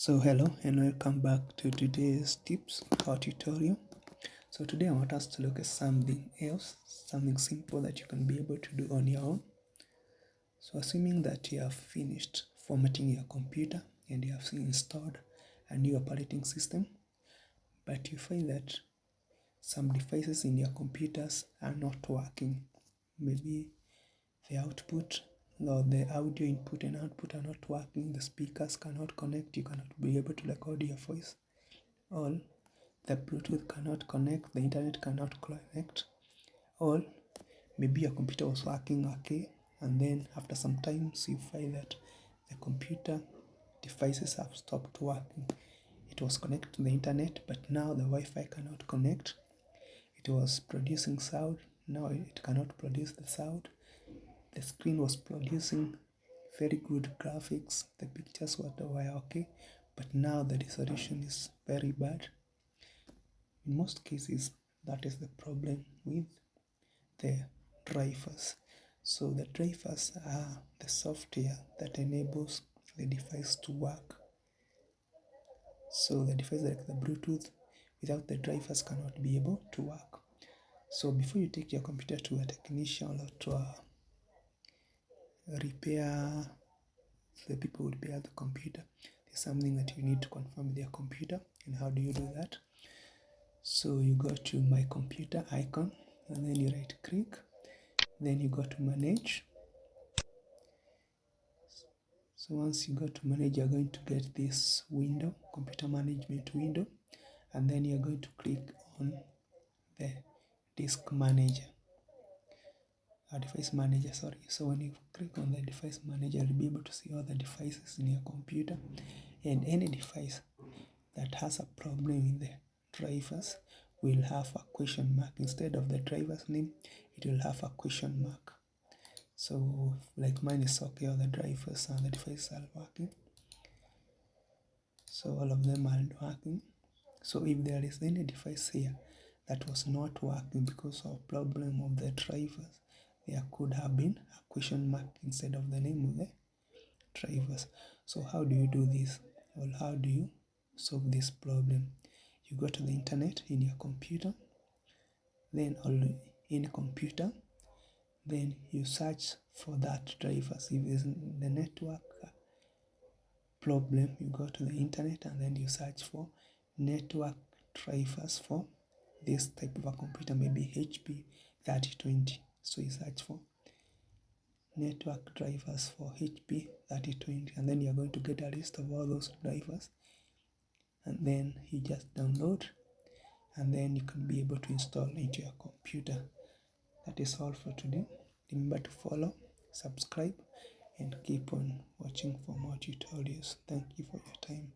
So hello and welcome back to today's tips or tutorial. So today I want us to look at something else, something simple that you can be able to do on your own. So assuming that you have finished formatting your computer and you have installed a new operating system, but you find that some devices in your computers are not working. Maybe the output or the audio input and output are not working, the speakers cannot connect, you cannot be able to record your voice, or the Bluetooth cannot connect, the internet cannot connect, or maybe your computer was working okay, and then after some time you find that the computer devices have stopped working. It was connected to the internet, but now the Wi-Fi cannot connect. It was producing sound, now it cannot produce the sound. The screen was producing very good graphics, the pictures were okay, but now the resolution is very bad. In most cases, that is the problem with the drivers. So the drivers are the software that enables the device to work. So the device like the Bluetooth, without the drivers cannot be able to work. So before you take your computer to a technician or to a repair, the people who repair the computer, there's something that you need to confirm with your computer. And how do you do that? So you go to my computer icon and then you right click, then you go to manage. So once you go to manage, you're going to get this window, computer management window, and then you're going to click on the disk manager, device manager, sorry. So when you click on the device manager, you'll be able to see all the devices in your computer, and any device that has a problem with the drivers will have a question mark. Instead of the driver's name, it will have a question mark. So like mine is okay, all the drivers and the devices are working. So all of them are working. So if there is any device here that was not working because of problem of the drivers, there could have been a question mark instead of the name of the drivers. So how do you do this? Well, how do you solve this problem? You go to the internet in your computer, then in computer, then you search for that drivers. If it's the network problem, you go to the internet and then you search for network drivers for this type of a computer, maybe HP 3020. So you search for network drivers for HP 3020, and then you're going to get a list of all those drivers, and then you just download, and then you can be able to install into your computer. That is all for today. Remember to follow, subscribe, and keep on watching for more tutorials. Thank you for your time.